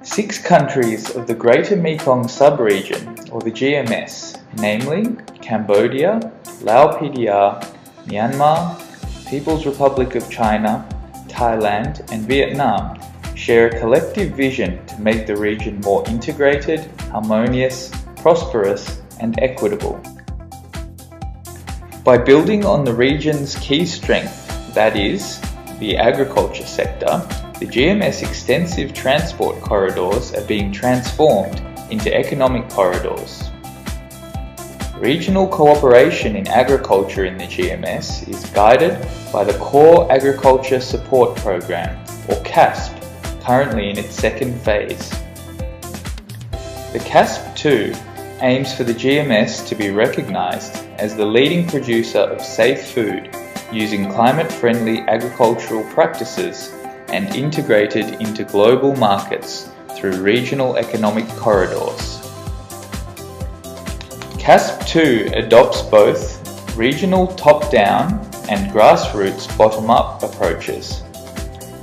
Six countries of the Greater Mekong Sub-region, or the GMS, namely Cambodia, Lao PDR, Myanmar, People's Republic of China, Thailand and Vietnam, share a collective vision to make the region more integrated, harmonious, prosperous and equitable. By building on the region's key strength, that is, the agriculture sector, the GMS extensive transport corridors are being transformed into economic corridors. Regional cooperation in agriculture in the GMS is guided by the Core Agriculture Support Program, or CASP, currently in its second phase. The CASP-2 aims for the GMS to be recognised as the leading producer of safe food using climate-friendly agricultural practices and integrated into global markets through regional economic corridors. CASP-2 adopts both regional top-down and grassroots bottom-up approaches.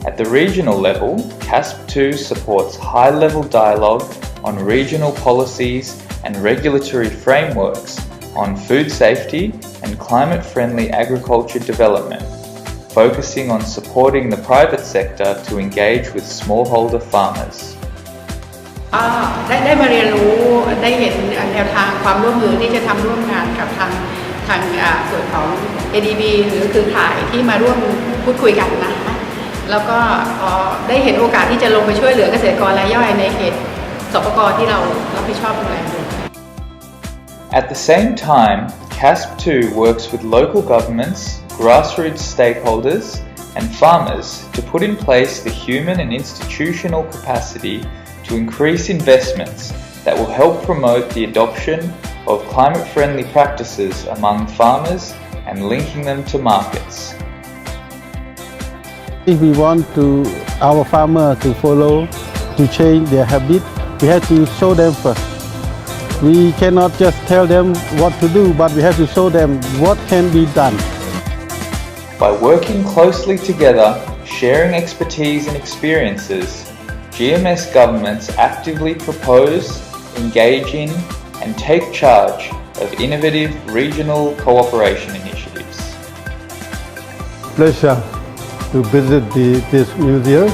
At the regional level, CASP-2 supports high-level dialogue on regional policies and regulatory frameworks on food safety and climate-friendly agriculture development, focusing on supporting the private sector to engage with smallholder farmers. ได้มาเรียนรู้ได้เห็นแนวทางความร่วมมือที่จะทำร่วมงานกับทางส่วนของ ADB หรือเครือข่ายที่มาร่วมพูดคุยกันนะคะแล้วก็ได้เห็นโอกาสที่จะลงไปช่วยเหลือเกษตรกรรายย่อยในเขตสปก.ที่เรารับผิดชอบดูแลอยู่ At the same time, CASP-2 works with local governments, grassroots stakeholders and farmers to put in place the human and institutional capacity to increase investments that will help promote the adoption of climate-friendly practices among farmers and linking them to markets. If we want our farmer to follow, to change their habit, we have to show them first. We cannot just tell them what to do, but we have to show them what can be done. By working closely together, sharing expertise and experiences, GMS governments actively propose, engage in, and take charge of innovative regional cooperation initiatives. Pleasure to visit this museum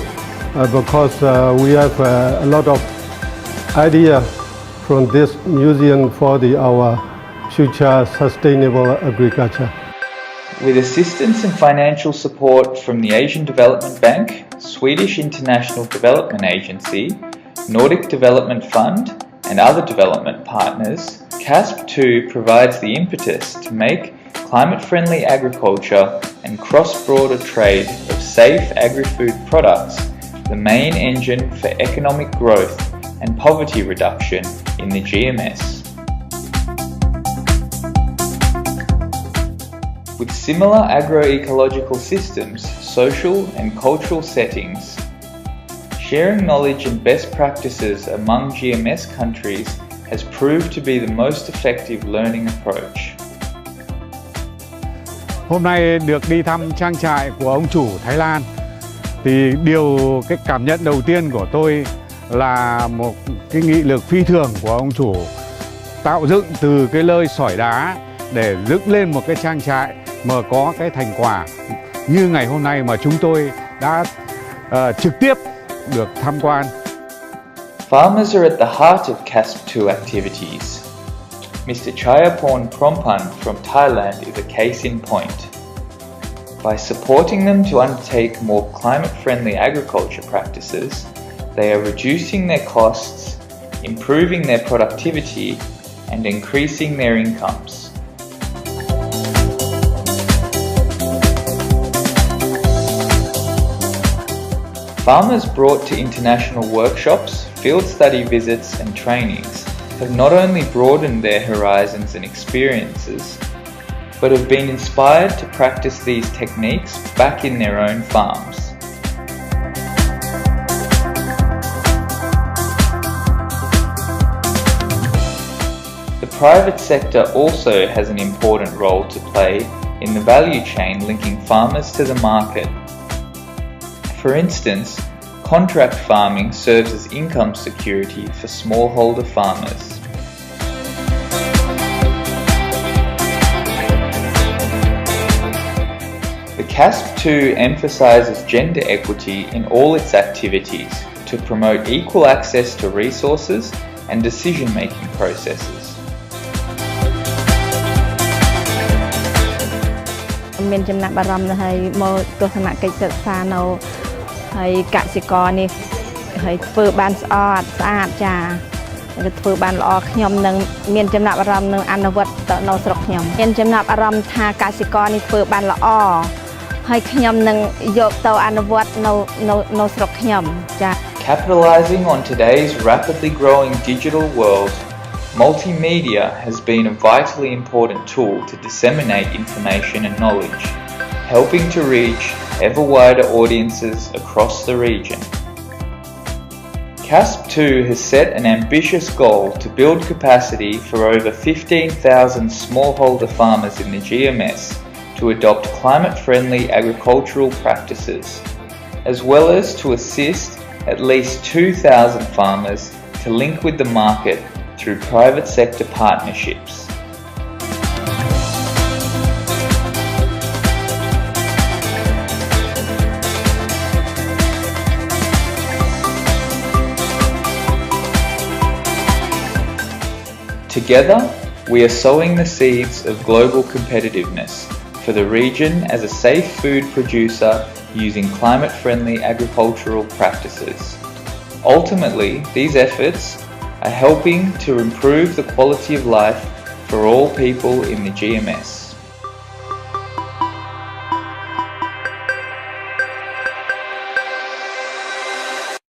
because we have a lot of ideas from this museum for our future sustainable agriculture. With assistance and financial support from the Asian Development Bank, Swedish International Development Agency, Nordic Development Fund and other development partners, CASP-2 provides the impetus to make climate-friendly agriculture and cross-border trade of safe agri-food products the main engine for economic growth and poverty reduction in the GMS. With similar agroecological systems, social and cultural settings, sharing knowledge and best practices among GMS countries has proved to be the most effective learning approach. Hôm nay được đi thăm trang trại của ông chủ Thái Lan thì cái cảm nhận đầu tiên của tôi là một cái nghị lực phi thường của ông chủ tạo dựng từ cái lơi sỏi đá để dựng lên một cái trang trại mà có cái thành quả như ngày hôm nay mà chúng tôi đã trực tiếp được tham quan. Farmers are at the heart of CASP-2 activities. Mr. Chayaporn Prompan from Thailand is a case in point. By supporting them to undertake more climate-friendly agriculture practices, they are reducing their costs, improving their productivity, and increasing their incomes. Farmers brought to international workshops, field study visits and trainings have not only broadened their horizons and experiences, but have been inspired to practice these techniques back in their own farms. The private sector also has an important role to play in the value chain linking farmers to the market. For instance, contract farming serves as income security for smallholder farmers. The CASP2 emphasises gender equity in all its activities to promote equal access to resources and decision-making processes. មានចំណាប់អារម្មណ៍ហើយមកទស្សនកិច្ចសិក្សានៅហើយកសិករនេះហើយធ្វើបានស្អាតចាគឺធ្វើបានល្អខ្ញុំនឹងមានចំណាប់អារម្មណ៍នឹងអនុវត្តទៅនៅស្រុកខ្ញុំមានចំណាប់អារម្មណ៍ថាកសិករនេះធ្វើបានល្អហើយខ្ញុំនឹងយកទៅអនុវត្តនៅស្រុកខ្ញុំចា Capitalizing on today's rapidly growing digital world, multimedia has been a vitally important tool to disseminate information and knowledge, helping to reach ever wider audiences across the region. CASP2 has set an ambitious goal to build capacity for over 15,000 smallholder farmers in the GMS to adopt climate-friendly agricultural practices, as well as to assist at least 2,000 farmers to link with the market through private sector partnerships. Together, we are sowing the seeds of global competitiveness for the region as a safe food producer using climate-friendly agricultural practices. Ultimately, these efforts are helping to improve the quality of life for all people in the GMS.